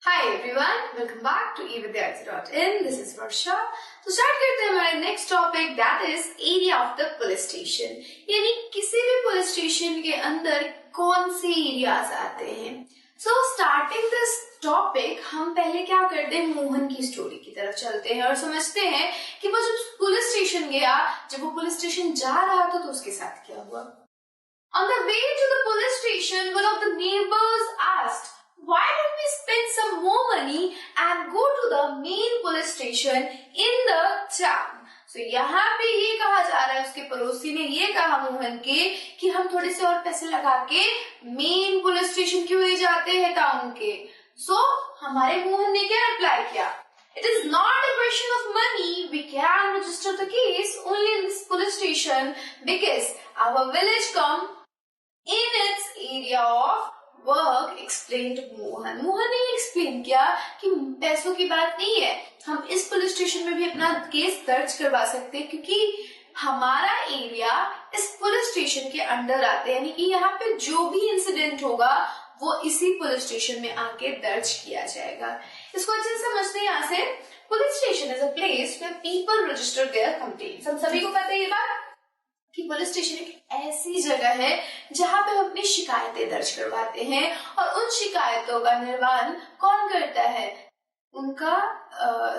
Hi everyone, welcome back to evidyarthi.in. This is Varsha. तो start करते हैं हमारा next topic that is area of the police station, यानी किसी भी पुलिस स्टेशन के अंदर कौन से एरियाज आते हैं. सो स्टार्टिंग दिस टॉपिक हम पहले क्या करते हैं, मोहन की स्टोरी की तरफ चलते हैं और समझते हैं कि वो जब पुलिस स्टेशन गया, जब वो पुलिस स्टेशन जा रहा था तो उसके साथ क्या हुआ. On the way to the police station, one of the neighbors asked, "Why don't we spend some more money and go to the main police station in the town?" So यहाँ पे ये कहा जा रहा है, उसके पड़ोसी ने ये कहा मोहन के कि हम थोड़े से और पैसे लगा के मेन पुलिस स्टेशन क्यों नहीं जाते हैं टाउन के. So हमारे मोहन ने क्या रिप्लाई किया, "It is not a question of money. We can register the case only in this police station because our village come in its area of work," explained Mohan. Mohan ने एक्सप्लेन किया कि पैसों की बात नहीं है, हम इस पुलिस स्टेशन में भी अपना केस दर्ज करवा सकते हैं क्योंकि हमारा एरिया इस पुलिस स्टेशन के अंडर आते हैं, यानी कि यहाँ पे जो भी इंसिडेंट होगा वो इसी पुलिस स्टेशन में आके दर्ज किया जाएगा. इसको अच्छे से समझते हैं. यहाँ से police station is a place where people register their complaints. हम सभी को पता है ये बात कि पुलिस स्टेशन एक ऐसी जगह है जहाँ पे हम अपनी शिकायतें दर्ज करवाते हैं और उन शिकायतों का निर्वाहन कौन करता है, उनका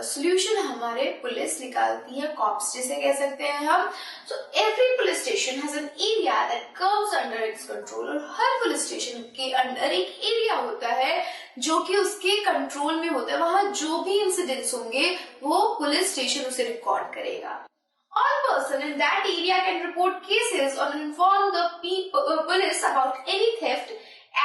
सॉल्यूशन हमारे पुलिस निकालती है, कॉप्स जिसे कह सकते हैं हम. So every police station has an area that comes under its control. और हर पुलिस स्टेशन के अंदर एक एरिया होता है जो कि उसके कंट्रोल में होता है. वहां जो भी इंसिडेंट्स होंगे वो पुलिस स्टेशन उसे रिकॉर्ड करेगा. All person in that area can report cases or inform the police about any theft,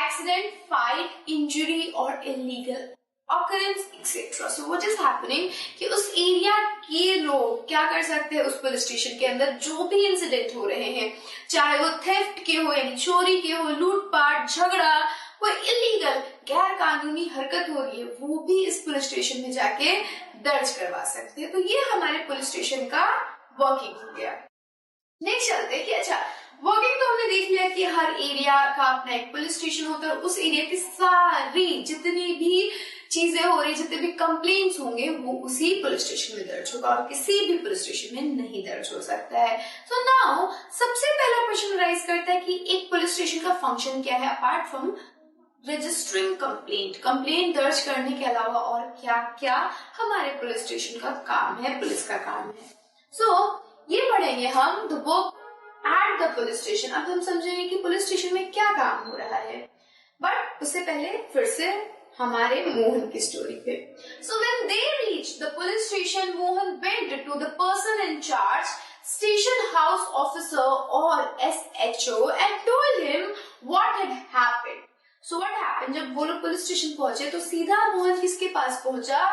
accident, fight, injury or illegal occurrence, etc. So what is happening कि उस एरिया के लोग क्या कर सकते हैं, उस पुलिस स्टेशन के अंदर जो भी इंसिडेंट हो रहे हैं, चाहे वो थेफ्ट के हो यानी चोरी के हो, लूटपाट, झगड़ा, कोई इलीगल गैर कानूनी हरकत हो रही है, वो भी इस पुलिस स्टेशन में जाके दर्ज करवा सकते हैं. तो ये हमारे पुलिस स्टेशन का वर्किंग हो गया. नेक्स्ट चलते हैं कि अच्छा वर्किंग तो हमने देख लिया कि हर एरिया का अपना एक पुलिस स्टेशन होता है और उस एरिया की सारी जितनी भी चीजें हो रही, जितने भी कंप्लेंट्स होंगे वो उसी पुलिस स्टेशन में दर्ज होगा और किसी भी पुलिस स्टेशन में नहीं दर्ज हो सकता है. सो नाउ सबसे पहला क्वेश्चन राइज करता है कि एक पुलिस स्टेशन का फंक्शन क्या है अपार्ट फ्रॉम रजिस्टरिंग कंप्लेंट दर्ज करने के अलावा और क्या क्या हमारे पुलिस स्टेशन का काम है, पुलिस का काम है. ये पढ़ेंगे हम the book eight the police station. अब हम समझेंगे कि पुलिस स्टेशन में क्या काम हो रहा है, बट उससे पहले फिर से हमारे मोहन की स्टोरी पे. So when they reached the police station, Mohan went to the person in charge, station house officer और SHO, and told him what had happened. So what happened, जब वो लोग पुलिस स्टेशन पहुंचे तो सीधा मोहन किसके पास पहुंचा,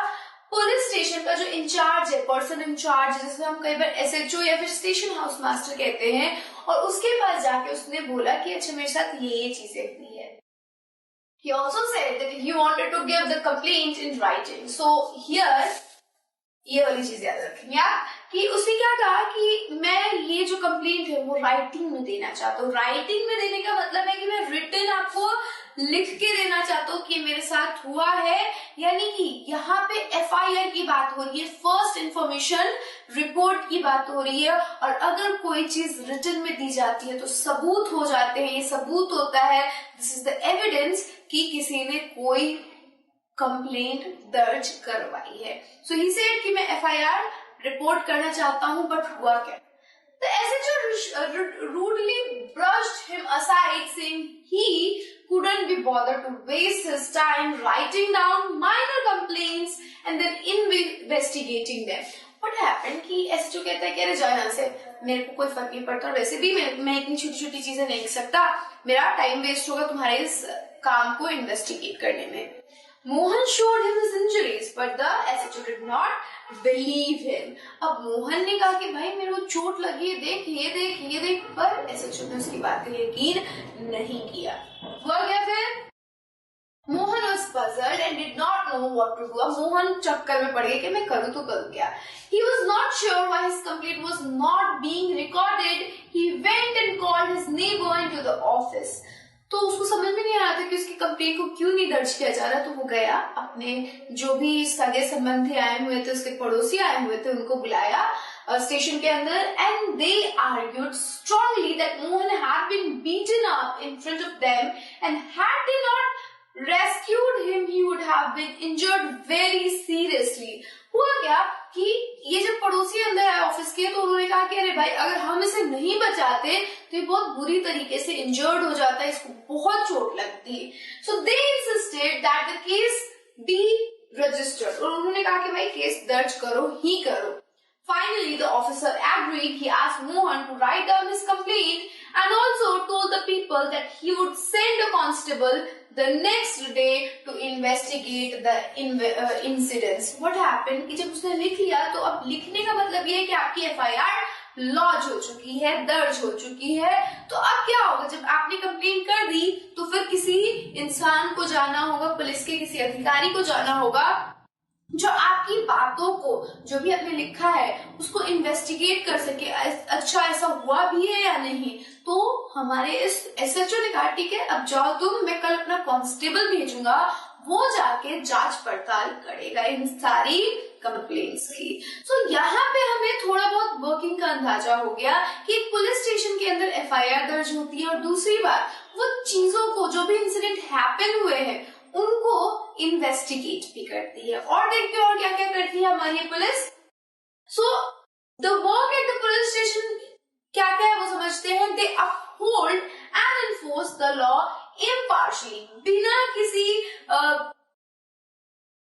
पुलिस स्टेशन का जो इंचार्ज है, पर्सन इंचार्ज, जिसे हम कई बार SHO या फिर स्टेशन हाउस मास्टर कहते हैं, और उसके पास जाके उसने बोला कि अच्छा मेरे साथ ये चीजें हुई है. He also said that he wanted to give the complaint in writing. So here ये वाली चीज याद रखेंगे आप कि उसने क्या कहा कि मैं ये जो कंप्लेंट है वो राइटिंग में देना चाहता हूँ. राइटिंग में देने का मतलब है कि मैं रिटन आपको लिख के देना चाहता हूँ कि मेरे साथ हुआ है, यानी कि यहाँ पे FIR की बात हो रही है, फर्स्ट इंफॉर्मेशन रिपोर्ट की बात हो रही है. और अगर कोई चीज रिटन में दी जाती है तो सबूत हो जाते हैं, ये सबूत होता है, दिस इज द एविडेंस कि किसी ने कोई कंप्लेंट दर्ज करवाई है. सो ही सेड कि मैं FIR रिपोर्ट करना चाहता हूं, बट हुआ क्या. The SHO rudely brushed him aside, saying he couldn't be bothered to waste his time writing down minor complaints and then investigating them. What happened कि SHO कहता है कि अरे जाओ यहाँ से, मेरे को कोई फर्क नहीं पड़ता, वैसे भी मैं इतनी छोटी छोटी चीजें नहीं कर सकता, मेरा टाइम वेस्ट होगा तुम्हारे इस काम को इन्वेस्टिगेट करने में. Mohan showed him his injuries, but the SHO did not believe him. अब मोहन ने कहा कि भाई मेरे को चोट लगी है, देख ये देख ये देख, पर SHO ने उसकी बात पे यकीन नहीं किया. हुआ क्या फिर, Mohan was puzzled and did not know what to do. अब मोहन चक्कर में पड़ गया कि मैं करूँ तो करूँ क्या. He was not sure why his complaint was not being recorded. He went and called his neighbor into the office. तो उसको समझ में नहीं आ रहा था कि उसकी कंप्लेंट को क्यों नहीं दर्ज किया जा रहा। तो वो गया, अपने जो भी सगे संबंधी आए हुए थे, उसके पड़ोसी आए हुए थे, उनको बुलाया स्टेशन के अंदर, and they argued strongly that Mohan had been beaten up in front of them and had they not rescued him he would have been injured very seriously। हुआ क्या कि ये जब पड़ोसी अंदर आए ऑफिस के, तो उन्होंने कहा कि अरे भाई, अगर हम इसे नहीं बचाते तो ये बहुत बुरी तरीके से इंजर्ड हो जाता है, इसको बहुत चोट लगती है। So they insisted that the case be registered, और उन्होंने कहा कि भाई केस दर्ज करो ही करो। Finally, the officer agreed. He asked Mohan to write down his complaint and also told the people that he would send a constable the next day to investigate the incidents. What happened कि जब उसने लिख लिया, तो अब लिखने का मतलब ये है कि आपकी FIR लॉन्च हो चुकी है, दर्ज हो चुकी है। तो अब क्या होगा, जब आपने कंप्लेन कर दी तो फिर किसी इंसान को जाना होगा, पुलिस के किसी अधिकारी को जाना होगा जो आपकी बातों को, जो भी आपने लिखा है, उसको इन्वेस्टिगेट कर सके, अच्छा ऐसा हुआ भी है या नहीं। तो हमारे इस SHO ने कहा ठीक है, अब जाओ तुम, मैं कल अपना कांस्टेबल भेजूंगा, वो जाके जांच पड़ताल करेगा इन सारी कंप्लेंट्स की। तो यहाँ पे हमें थोड़ा बहुत वर्किंग का अंदाजा हो गया कि पुलिस स्टेशन के अंदर FIR दर्ज होती है, और दूसरी बात वो चीजों को, जो भी इंसिडेंट हैपन हुए हैं, उनको इन्वेस्टिगेट भी करती है। और देखते हैं और क्या क्या करती है हमारी police. So the work at the police station क्या क्या है वो समझते हैं। They uphold and enforce the law impartially, बिना किसी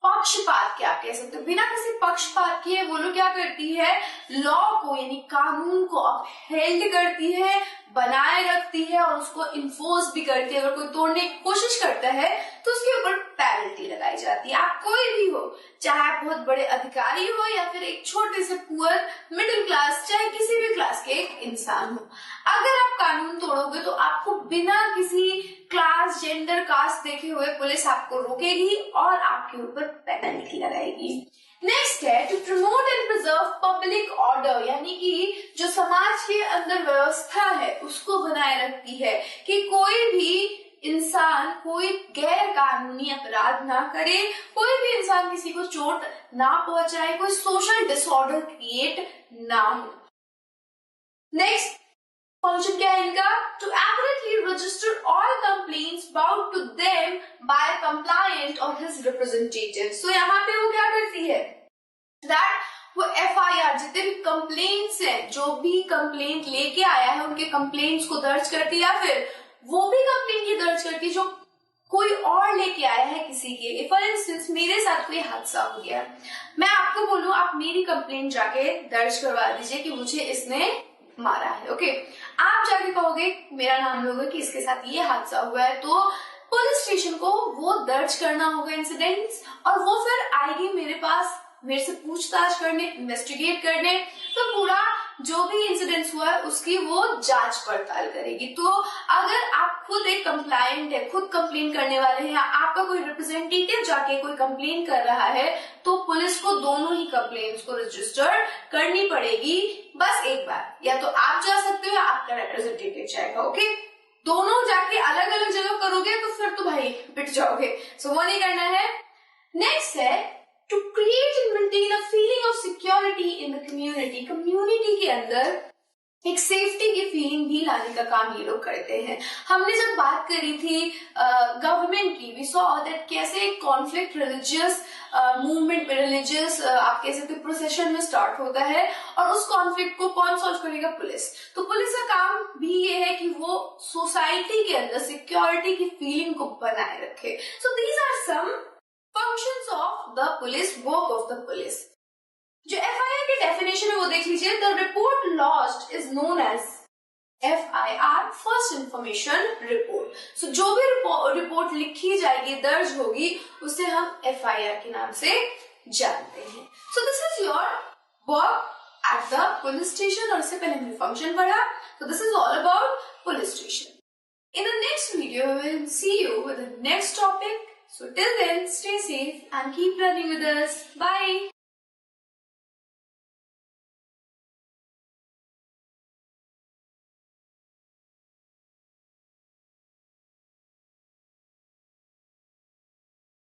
पक्षपात के, आप कह सकते हो बिना किसी पक्षपात के वो लोग क्या करती है, लॉ को यानी कानून को अपहेल्ड करती है, बनाए रखती है, और उसको इन्फोर्स भी करती है। अगर कोई तोड़ने की कोशिश करता है तो उसके ऊपर पेनल्टी लगाई जाती है। आप कोई भी हो, चाहे आप बहुत बड़े अधिकारी हो या फिर एक छोटे से पुअर मिडिल क्लास, चाहे किसी भी क्लास के एक इंसान हो, अगर आप कानून तोड़ोगे तो आपको बिना किसी क्लास, जेंडर, कास्ट देखे हुए पुलिस आपको रोकेगी और आपके ऊपर पेनल्टी लगाएगी। नेक्स्ट है to promote and preserve public order, यानी कि जो समाज के अंदर व्यवस्था है उसको बनाए रखती है कि कोई भी इंसान कोई गैर कानूनी अपराध ना करे, कोई भी इंसान किसी को चोट ना पहुंचाए, कोई सोशल डिसऑर्डर क्रिएट ना हो। नेक्स्ट फंक्शन क्या है इनका, to accurately register all complaints brought to them by complainant और हिज रिप्रेजेंटेटिव। सो यहाँ पे वो क्या करती है, दैट वो FIR जितने भी कंप्लेंट्स हैं, जो भी कंप्लेंट लेके आया है उनके कंप्लेंट्स को दर्ज करती है, या फिर वो भी कंप्लेंट की दर्ज करती है जो कोई और लेके आया है किसी के। फॉर इंस्टेंस मेरे साथ कोई हादसा हो गया, मैं आपको बोलूं आप मेरी कंप्लेंट जाके दर्ज करवा दीजिए कि मुझे इसने मारा है, ओके। आप जाके कहोगे, मेरा नाम लोगे कि इसके साथ ये हादसा हुआ है, तो पुलिस स्टेशन को वो दर्ज करना होगा इंसिडेंट्स, और वो फिर आएगी मेरे पास, मेरे से पूछताछ करने, इन्वेस्टिगेट करने। तो पूरा जो भी इंसिडेंट्स हुआ है उसकी वो जांच पड़ताल करेगी। तो अगर आप खुद एक कंप्लायंट है, खुद कंप्लेन करने वाले हैं, आपका कोई रिप्रेजेंटेटिव जाके कोई कंप्लेन कर रहा है, तो पुलिस को दोनों ही कंप्लेन्स को रजिस्टर करनी पड़ेगी। बस एक बार, या तो आप जा सकते हो या आपका रिप्रेजेंटेटिव जाएगा, ओके। दोनों जाके अलग अलग जगह करोगे तो फिर तो भाई पिट जाओगे, सो वो नहीं करना है। नेक्स्ट है to create and maintain a feeling of security in the community। Community के अंदर एक सेफ्टी की फीलिंग भी लाने का काम ये लोग करते हैं। हमने जब बात करी थी गवर्नमेंट की, वी सॉ दैट कैसे कॉन्फ्लिक्ट रिलीजियस मूवमेंट में, रिलीजियस आप कह सकते प्रोसेशन में स्टार्ट होता है, और उस कॉन्फ्लिक्ट को कौन सॉल्व करेगा, पुलिस। तो पुलिस का काम भी ये है कि वो सोसाइटी के अंदर सिक्योरिटी की फीलिंग को बनाए रखे। So these are some functions of the police, work of the police. जो FIR की डेफिनेशन है वो देख लीजिए। The report lodged is known as FIR, first information report. सो जो भी रिपोर्ट लिखी जाएगी, दर्ज होगी, उसे हम FIR के नाम से जानते हैं। So this is your work at the police station, और इससे पहले हमने फंक्शन पढ़ा। So this is all about police station. In the next video, we will see you with the next topic. So till then, stay safe and keep learning with us. Bye.